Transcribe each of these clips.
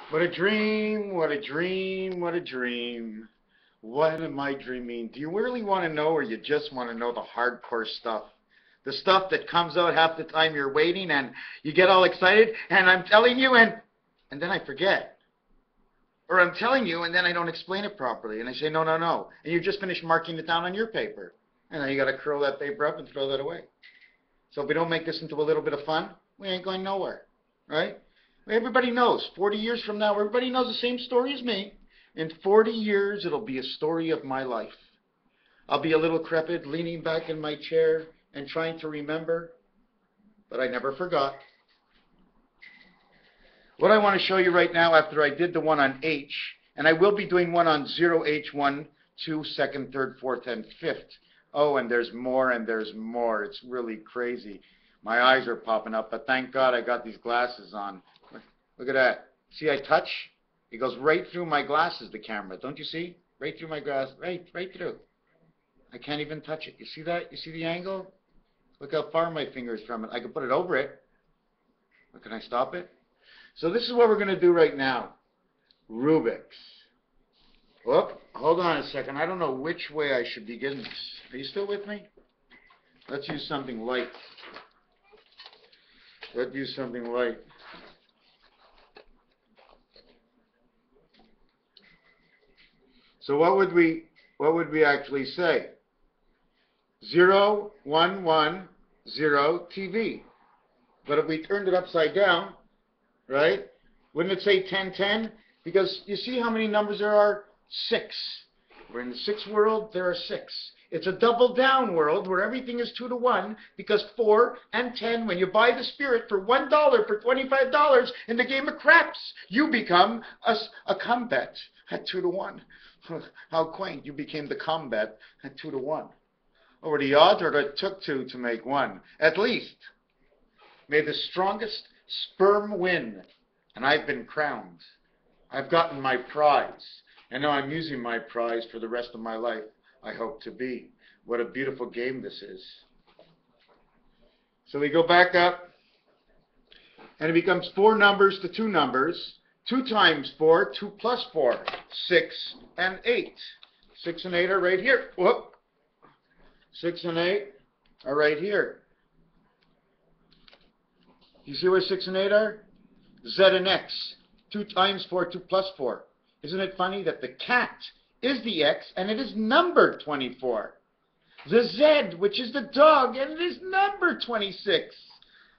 What a dream, what a dream, what a dream. What am I dreaming? Do you really want to know, or you just want to know the hardcore stuff? The stuff that comes out half the time you're waiting and you get all excited and I'm telling you and then I forget. Or I'm telling you and then I don't explain it properly and I say no, no, no. And you just finished marking it down on your paper. And then you got to curl that paper up and throw that away. So if we don't make this into a little bit of fun, we ain't going nowhere, right? Everybody knows, 40 years from now, everybody knows the same story as me. In 40 years, it'll be a story of my life. I'll be a little crepit, leaning back in my chair and trying to remember, but I never forgot. What I want to show you right now, after I did the one on H, and I will be doing one on 0H1, 2, 2nd, 3rd, 4th, and 5th. Oh, and there's more, and there's more. It's really crazy. My eyes are popping up, but thank God I got these glasses on. Look at that. See, I touch. It goes right through my glasses, the camera. Don't you see? Right through my glass. Right through. I can't even touch it. You see that? You see the angle? Look how far my finger is from it. I can put it over it. But can I stop it? So this is what we're going to do right now. Rubix. Whoop. Hold on a second. I don't know which way I should begin this. Are you still with me? Let's use something light. Let's use something light. So what would we actually say? 0, 1, 1, 0, TV. But if we turned it upside down, right? Wouldn't it say 10, 10? Because you see how many numbers there are? 6. We're in the 6 world, there are 6. It's a double down world where everything is 2 to 1 because 4 and 10, when you buy the spirit for $1 for $25 in the game of craps, you become a combat at 2 to 1. How quaint, you became the combat at 2 to 1. Over the odds, or it took 2 to make 1. At least, may the strongest sperm win. And I've been crowned. I've gotten my prize. And now I'm using my prize for the rest of my life. I hope to be. What a beautiful game this is. So we go back up, and it becomes 4 numbers to 2 numbers. 2 times 4, 2 plus 4, 6 and 8. 6 and 8 are right here. Whoop. 6 and 8 are right here. You see where 6 and 8 are? Z and X. 2 times 4, 2 plus 4. Isn't it funny that the cat is the X and it is numbered 24? The Z, which is the dog, and it is numbered 26.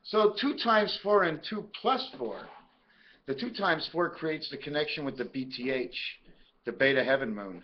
So 2 times 4 and 2 plus 4. The 2 times 4 creates the connection with the BTH, the Beta Heaven Moon,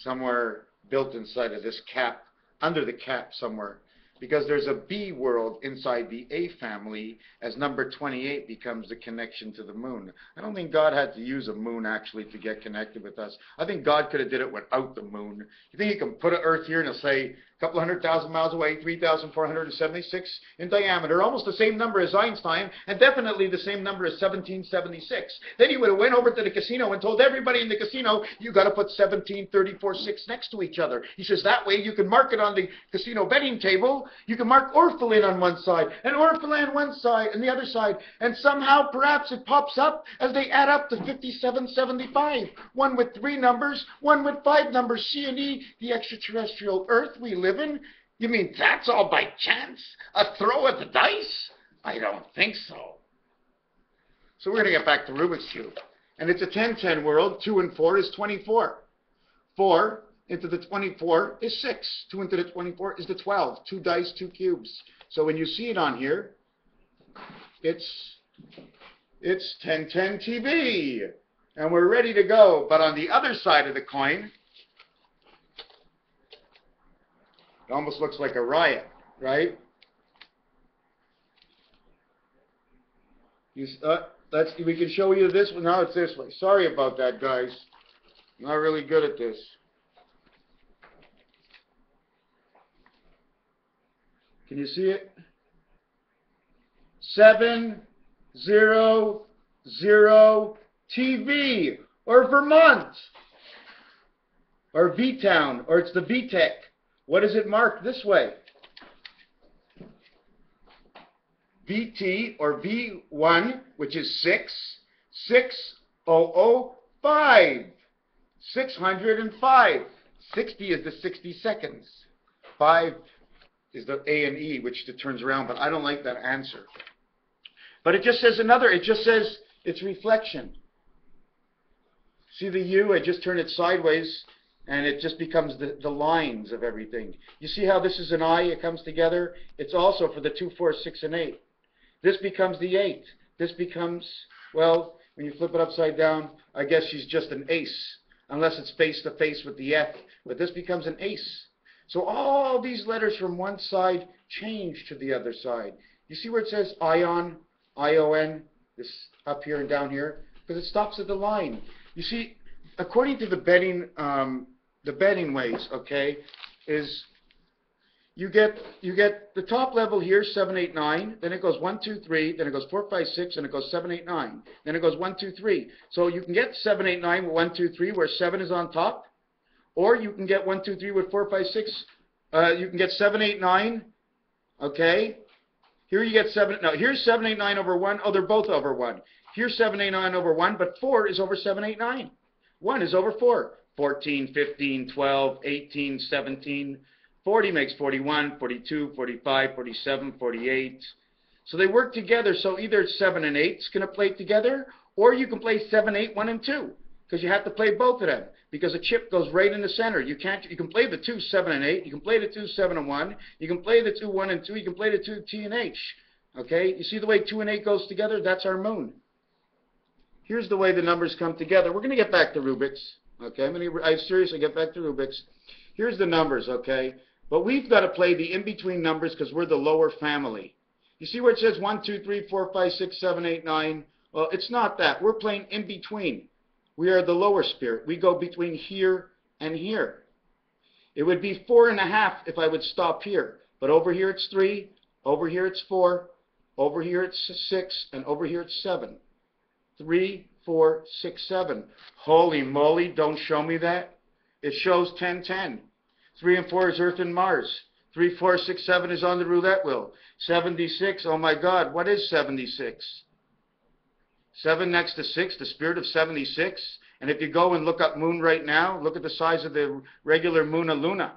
somewhere built inside of this cap, under the cap somewhere, because there's a B world inside the A family as number 28 becomes the connection to the moon. I don't think God had to use a moon actually to get connected with us. I think God could have did it without the moon. You think he can put an Earth here and it'll say a couple 100,000 miles away, 3,476 in diameter, almost the same number as Einstein, and definitely the same number as 1776. Then he would have went over to the casino and told everybody in the casino, you got to put 17, 34, 6 next to each other. He says that way you can mark it on the casino betting table. You can mark Orphalin on one side and Orphalin on one side and the other side, and somehow perhaps it pops up as they add up to 5775. One with 3 numbers, one with 5 numbers, C and E, the extraterrestrial Earth we live in. You mean that's all by chance? A throw at the dice? I don't think so. So we're going to get back to Rubik's Cube. And it's a 10-10 world. 2 and 4 is 24. 4 into the 24 is 6. 2 into the 24 is the 12. 2 dice, 2 cubes. So when you see it on here, it's 10-10 TV. And we're ready to go. But on the other side of the coin, it almost looks like a riot, right? We can show you this one. Now it's this way. Sorry about that, guys. I'm not really good at this. Can you see it? 7, 0, 0, TV, or Vermont, or V-Town, or it's the V-Tech. What is it marked this way? VT, or V1, which is 6, 6,005. 605. 60 is the 60 seconds. 5 is the A and E, which it turns around, but I don't like that answer. But it just says it just says it's reflection. See the U, I just turn it sideways, and it just becomes the lines of everything. You see how this is an I, it comes together? It's also for the 2, 4, 6, and 8. This becomes the 8. This becomes, well, when you flip it upside down, I guess she's just an ace, unless it's face to face with the F. But this becomes an ace. So all these letters from one side change to the other side. You see where it says ion, I-O-N, this up here and down here? Because it stops at the line. You see, according to the betting ways, okay, is you get the top level here, 7, 8, 9. Then it goes 1, 2, 3. Then it goes 4, 5, 6, and it goes 7, 8, 9. Then it goes 1, 2, 3. So you can get 7, 8, 9 with 1, 2, 3, where 7 is on top, or you can get 1, 2, 3 with 4, 5, 6. You can get 7, 8, 9. Okay. Here you get 7. No, here's 7, 8, 9 over 1. Oh, they're both over 1. Here's 7, 8, 9 over 1, but 4 is over 7, 8, 9. 1 is over 4. 14, 15, 12, 18, 17. 40 makes 41, 42, 45, 47, 48. So they work together. So either 7 and 8 is going to play together, or you can play 7, 8, 1, and 2, because you have to play both of them, because a chip goes right in the center. You can play the 2, 7, and 8. You can play the 2, 7, and 1. You can play the 2, 1, and 2. You can play the 2, T, and H. Okay? You see the way 2 and 8 goes together? That's our moon. Here's the way the numbers come together. We're going to get back to Rubix. Okay? I seriously get back to Rubix. Here's the numbers, okay? But we've got to play the in-between numbers because we're the lower family. You see where it says 1, 2, 3, 4, 5, 6, 7, 8, 9? Well, it's not that. We're playing in between. We are the lower spirit. We go between here and here. It would be 4.5 if I would stop here. But over here it's 3, over here it's 4, over here it's 6, and over here it's 7. 3, 4, 6, 7. Holy moly, don't show me that. It shows 10, 10. 3 and 4 is Earth and Mars. 3, 4, 6, 7 is on the roulette wheel. 76, oh my God, what is 76? 7 next to 6, the spirit of 76. And if you go and look up moon right now, look at the size of the regular Muna Luna.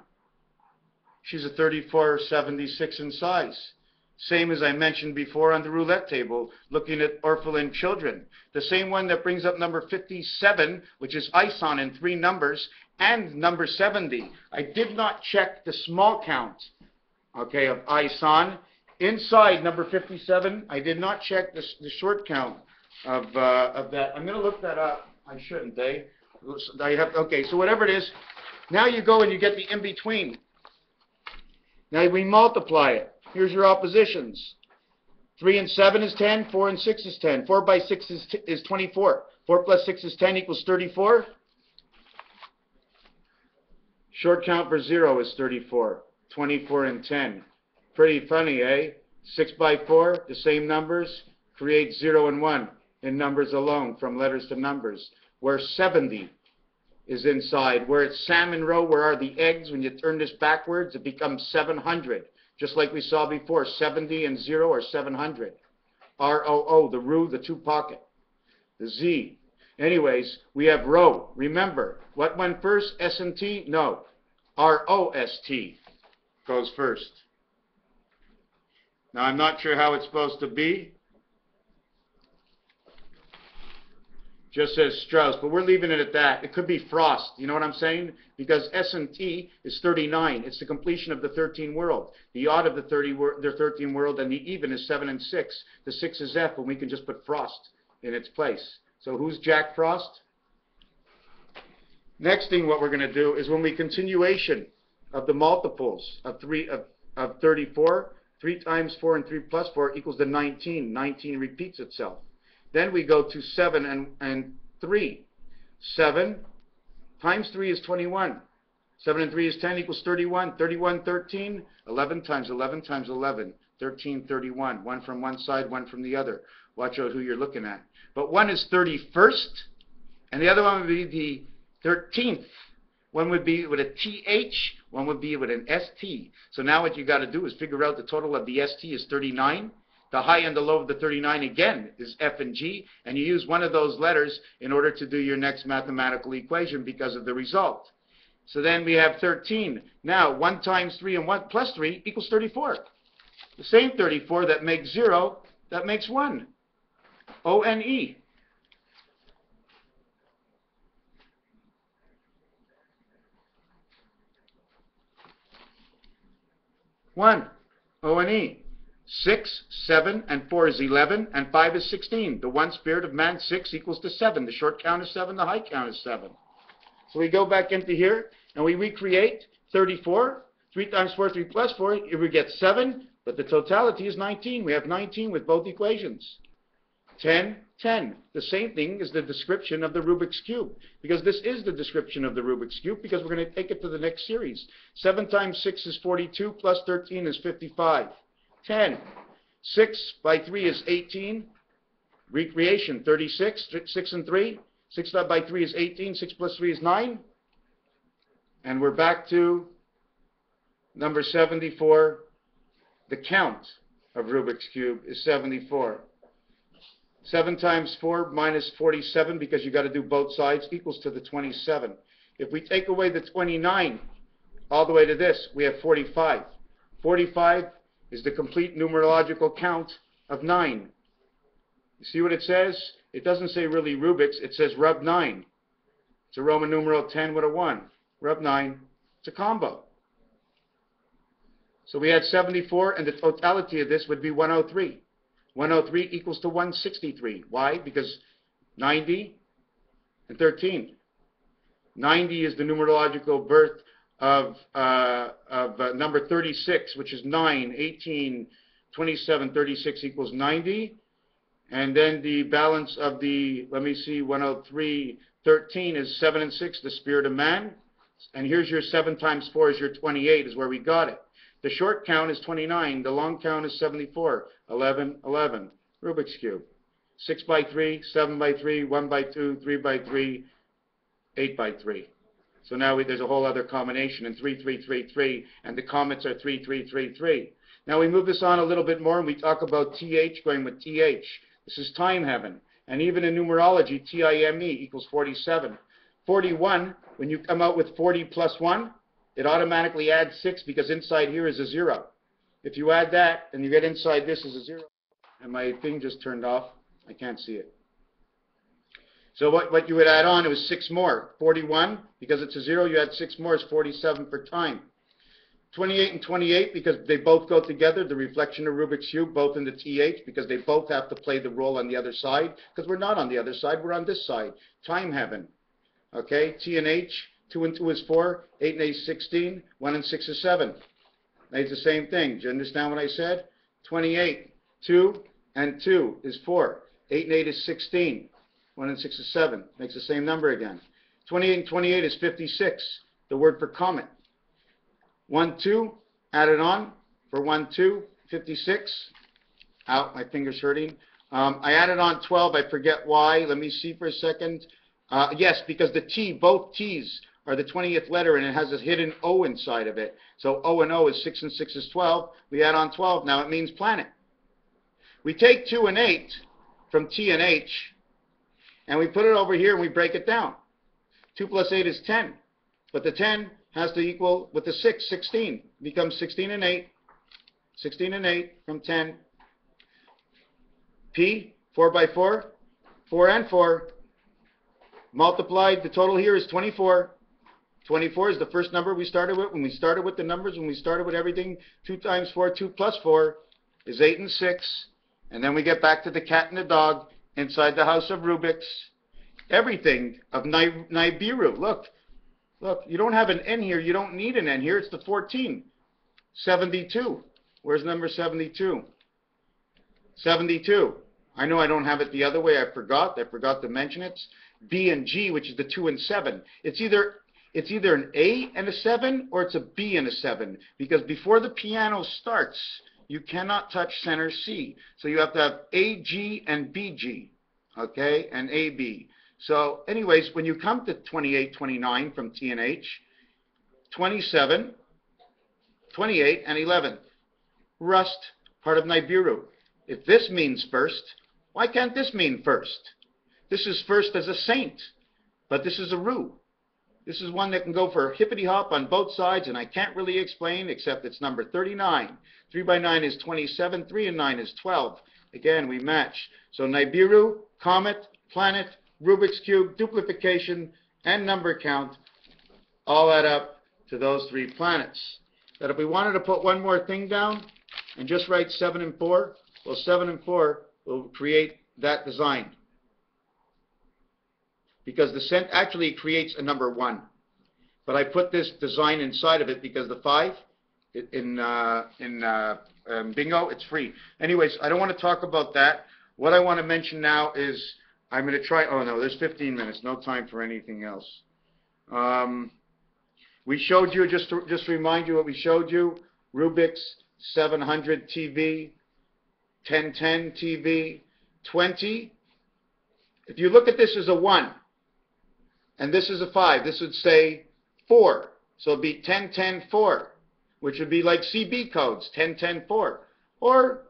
She's a 3476 in size. Same as I mentioned before on the roulette table, looking at orphan children. The same one that brings up number 57, which is Ison in 3 numbers, and number 70. I did not check the small count, okay, of Ison. Inside number 57, I did not check the short count of that. I'm going to look that up. I shouldn't, eh? Okay, so whatever it is, now you go and you get the in-between. Now we multiply it. Here's your oppositions. 3 and 7 is 10. 4 and 6 is 10. 4 by 6 is 24. 4 plus 6 is 10 equals 34. Short count for 0 is 34. 24 and 10. Pretty funny, eh? 6 by 4, the same numbers, create 0 and 1 in numbers alone, from letters to numbers. Where 70 is inside. Where it's salmon row, where are the eggs? When you turn this backwards, it becomes 700. Just like we saw before, 70 and 0 are 700. R-O-O, the roo, the 2 pocket. The Z. Anyways, we have row. Remember, what went first? S and T? No. R-O-S-T goes first. Now, I'm not sure how it's supposed to be. Just says Strauss, but we're leaving it at that. It could be Frost, you know what I'm saying? Because S and T is 39. It's the completion of the 13 world. The odd of the 13 world, and the even is 7 and 6. The 6 is F, and we can just put Frost in its place. So who's Jack Frost? Next thing what we're going to do is when we continuation of the multiples of 34, 3 times 4 and 3 plus 4 equals to 19. 19 repeats itself. Then we go to 7 and 3. 7 times 3 is 21. 7 and 3 is 10 equals 31. 31, 13. 11 times 11 times 11. 13, 31. One from one side, one from the other. Watch out who you're looking at. But one is 31st, and the other one would be the 13th. One would be with a TH, one would be with an ST. So now what you got to do is figure out the total of the ST is 39. The high and the low of the 39 again is F and G, and you use one of those letters in order to do your next mathematical equation because of the result. So then we have 13. Now 1 times 3 and 1 plus 3 equals 34. The same 34 that makes 0, that makes 1. O-N-E. One, O-N-E. 6, 7, and 4 is 11, and 5 is 16. The one spirit of man, 6 equals to 7. The short count is 7, the high count is 7. So we go back into here, and we recreate 34. 3 times 4, 3 plus 4, we get 7, but the totality is 19. We have 19 with both equations. 10, 10. The same thing as the description of the Rubik's Cube, because this is the description of the Rubik's Cube, because we're going to take it to the next series. 7 times 6 is 42, plus 13 is 55. 10. 6 by 3 is 18. Recreation, 36. 6 and 3. 6 by 3 is 18. 6 plus 3 is 9. And we're back to number 74. The count of Rubik's Cube is 74. 7 times 4 minus 47, because you got to do both sides, equals to the 27. If we take away the 29 all the way to this, we have 45. 45 is the complete numerological count of 9. You see what it says? It doesn't say really Rubik's, it says rub 9. It's a Roman numeral 10 with a 1. Rub 9, it's a combo. So we had 74, and the totality of this would be 103. 103 equals to 163. Why? Because 90 and 13. 90 is the numerological birth of number 36, which is 9, 18, 27, 36 equals 90. And then the balance of the, let me see, 103, 13 is 7 and 6, the spirit of man. And here's your 7 times 4 is your 28, is where we got it. The short count is 29. The long count is 74. 11, 11. Rubik's Cube. 6 by 3, 7 by 3, 1 by 2, 3 by 3, 8 by 3. So now there's a whole other combination, and 3, 3, 3, 3, and the comets are 3, 3, 3, 3. Now we move this on a little bit more, and we talk about TH going with TH. This is time heaven. And even in numerology, TIME equals 47. 41, when you come out with 40 plus 1, it automatically adds 6 because inside here is a 0. If you add that, and you get inside this is a 0. And my thing just turned off. I can't see it. So what you would add on, it was 6 more. 41, because it's a 0, you add 6 more, is 47 for time. 28 and 28, because they both go together, the reflection of Rubik's Cube, both in the TH, because they both have to play the role on the other side, because we're not on the other side, we're on this side. Time heaven. Okay, T and H, 2 and 2 is 4, 8 and 8 is 16, 1 and 6 is 7. It's the same thing. Do you understand what I said? 28, 2 and 2 is 4, 8 and 8 is 16. 1 and 6 is 7. Makes the same number again. 28 and 28 is 56, the word for comet. 1, 2, added on for 1, 2, 56. Ow, my finger's hurting. I added on 12. I forget why. Let me see for a second. Yes, because the T, both T's are the 20th letter, and it has a hidden O inside of it. So O and O is 6 and 6 is 12. We add on 12. Now it means planet. We take 2 and 8 from T and H, and we put it over here and we break it down. 2 plus 8 is 10. But the 10 has to equal with the 6, 16. It becomes 16 and 8. 16 and 8 from 10. P, 4 by 4. 4 and 4. Multiplied, the total here is 24. 24 is the first number we started with. When we started with the numbers, when we started with everything, 2 times 4, 2 plus 4 is 8 and 6. And then we get back to the cat and the dog inside the house of Rubik's. Everything of Nibiru. Look, you don't have an N here. You don't need an N here. It's the 14. 72. Where's number 72? 72. I know I don't have it the other way. I forgot to mention it. B and G, which is the 2 and 7. It's either an A and a 7 or it's a B and a 7, because before the piano starts, you cannot touch center C. So you have to have AG and BG, okay, and AB. So anyways, when you come to 28, 29 from T and H, 27, 28, and 11. Rust, part of Nibiru. If this means first, why can't this mean first? This is first as a saint, but this is a roux. This is one that can go for hippity hop on both sides, and I can't really explain except it's number 39. 3 by 9 is 27, 3 and 9 is 12. Again, we match. So Nibiru, Comet, Planet, Rubik's Cube, duplication, and number count all add up to those 3 planets. That if we wanted to put one more thing down and just write 7 and 4, well, 7 and 4 will create that design. Because the cent actually creates a number 1. But I put this design inside of it because the 5 in bingo, it's free. Anyways, I don't want to talk about that. What I want to mention now is I'm going to try. Oh no, there's 15 minutes. No time for anything else. We showed you, just to remind you what we showed you, Rubix 700 TV, 1010 TV, 20. If you look at this as a 1, and this is a 5, this would say 4. So it would be 1010-4, which would be like CB codes, 1010-4. Or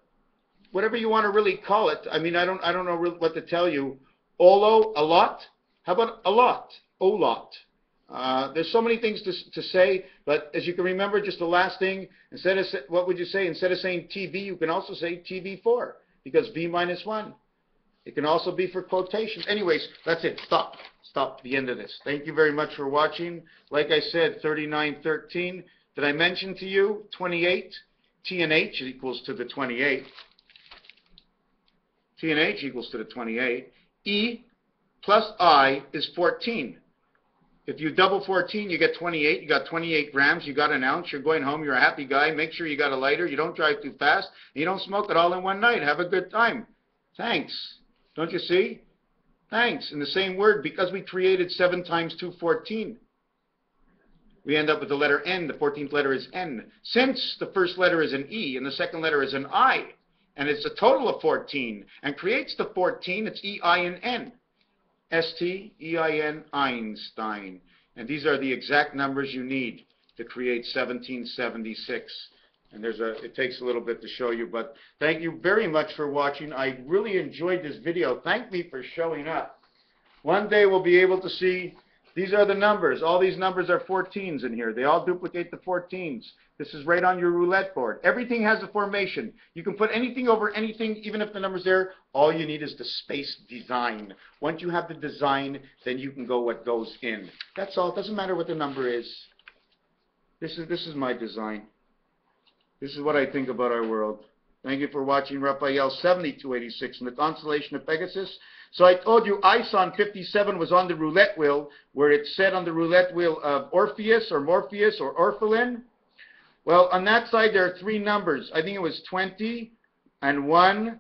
whatever you want to really call it. I mean, I don't know what to tell you. Olo, a lot? How about a lot? O-lot. There's so many things to say, but as you can remember, just the last thing, instead of, what would you say? Instead of saying TV, you can also say TV4, because V minus 1. It can also be for quotations. Anyways, that's it. Stop. Stop the end of this. Thank you very much for watching. Like I said, 3913. Did I mention to you 28? T and H equals to the 28. T and H equals to the 28. E plus I is 14. If you double 14, you get 28. You got 28 grams. You got an ounce. You're going home. You're a happy guy. Make sure you got a lighter. You don't drive too fast. You don't smoke it all in one night. Have a good time. Thanks. Don't you see? Thanks. In the same word, because we created 7 times 2, 14. We end up with the letter N. The 14th letter is N. Since the first letter is an E and the second letter is an I, and it's a total of 14, and creates the 14, it's E-I-N-N. S-T-E-I-N Einstein. And these are the exact numbers you need to create 1776. And it takes a little bit to show you, but thank you very much for watching. I really enjoyed this video. Thank me for showing up. One day we'll be able to see, these are the numbers. All these numbers are 14s in here. They all duplicate the 14s. This is right on your roulette board. Everything has a formation. You can put anything over anything, even if the number's there. All you need is the space design. Once you have the design, then you can go what goes in. That's all. It doesn't matter what the number is. This is my design. This is what I think about our world. Thank you for watching Raphael 7286 in the constellation of Pegasus. So I told you Ison 57 was on the roulette wheel, where it said on the roulette wheel of Orpheus or Morpheus or Orphelin. Well, on that side there are 3 numbers. I think it was 20 and 1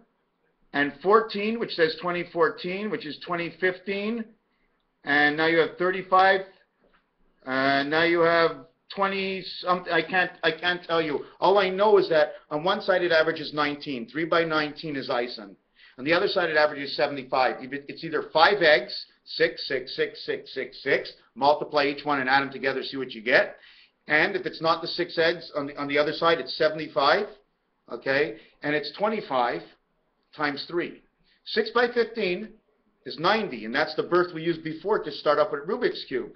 and 14, which says 2014, which is 2015. And now you have 35. Now you have 20 something. I can't tell you. All I know is that on one side it averages 19. 3 by 19 is Ison. On the other side it averages 75. It's either 5 eggs, 6, 6, 6, 6, 6, 6. Multiply each one and add them together, see what you get. And if it's not the 6 eggs on the other side, it's 75. Okay, and it's 25 times 3. 6 by 15 is 90, and that's the birth we used before to start up with Rubik's Cube.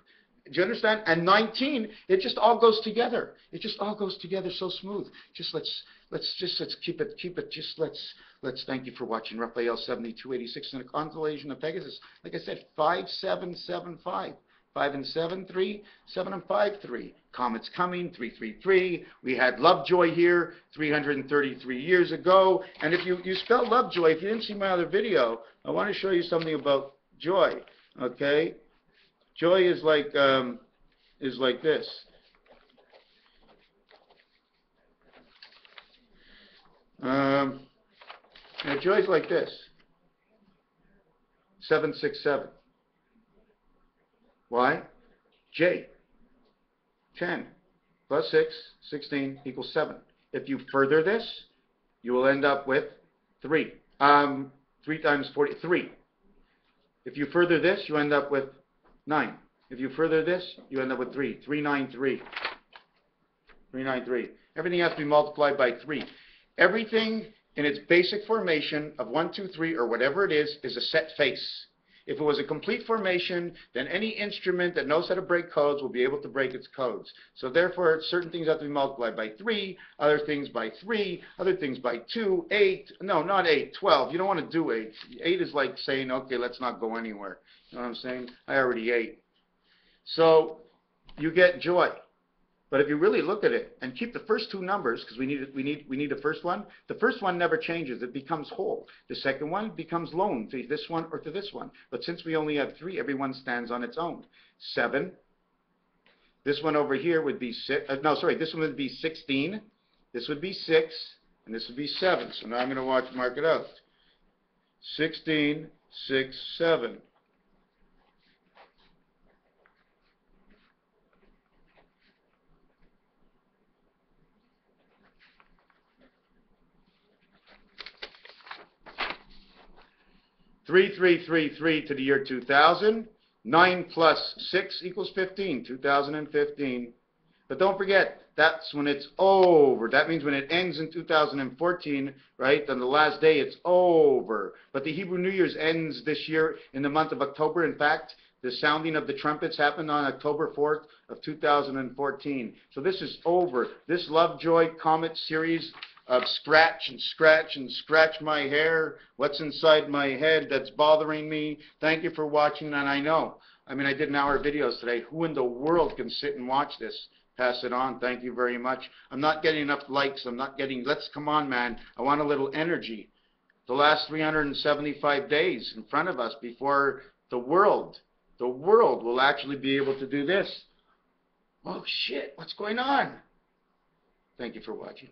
Do you understand? And 19, it just all goes together. It just all goes together so smooth. Just let's keep it. Just let's thank you for watching Raphael 7286 in the constellation of Pegasus. Like I said, 5775. 5 and 7, 3, 7 and 5, 3. Comet's coming, 333. We had Lovejoy here 333 years ago. And if you spell Lovejoy, if you didn't see my other video, I want to show you something about joy. Okay? Joy is like this. Joy is like this. 767. Why? J. 10 plus 6, 16 equals 7. If you further this, you will end up with 3. 3 times 43. If you further this, you end up with 9. If you further this, you end up with 3. 393. 393. Everything has to be multiplied by 3. Everything in its basic formation of 1, 2, 3, or whatever it is a set face. If it was a complete formation, then any instrument that knows how to break codes will be able to break its codes. So therefore, certain things have to be multiplied by 3, other things by 3, other things by 2, 8, no, not 8, 12. You don't want to do 8. 8 is like saying, okay, let's not go anywhere. You know what I'm saying? I already ate. So you get joy. But if you really look at it and keep the first two numbers, because we need the first one never changes. It becomes whole. The second one becomes lone to this one or to this one. But since we only have 3, every one stands on its own. 7. This one over here would be 6. This one would be 16. This would be 6, and this would be 7. So now I'm going to mark it out. 16, 6, 7. Three to the year 2000. 9 plus 6 equals 15. 2015. But don't forget, that's when it's over. That means when it ends in 2014, right? On the last day, it's over. But the Hebrew New Year's ends this year in the month of October. In fact, the sounding of the trumpets happened on October 4th of 2014. So this is over. This Lovejoy Comet series of scratch and scratch my hair, what's inside my head that's bothering me. Thank you for watching, and I know, I did an hour of videos today. Who in the world can sit and watch this? Pass it on. Thank you very much. I'm not getting enough likes. I'm not getting, come on, man. I want a little energy. The last 375 days in front of us before the world will actually be able to do this. Oh, shit, what's going on? Thank you for watching.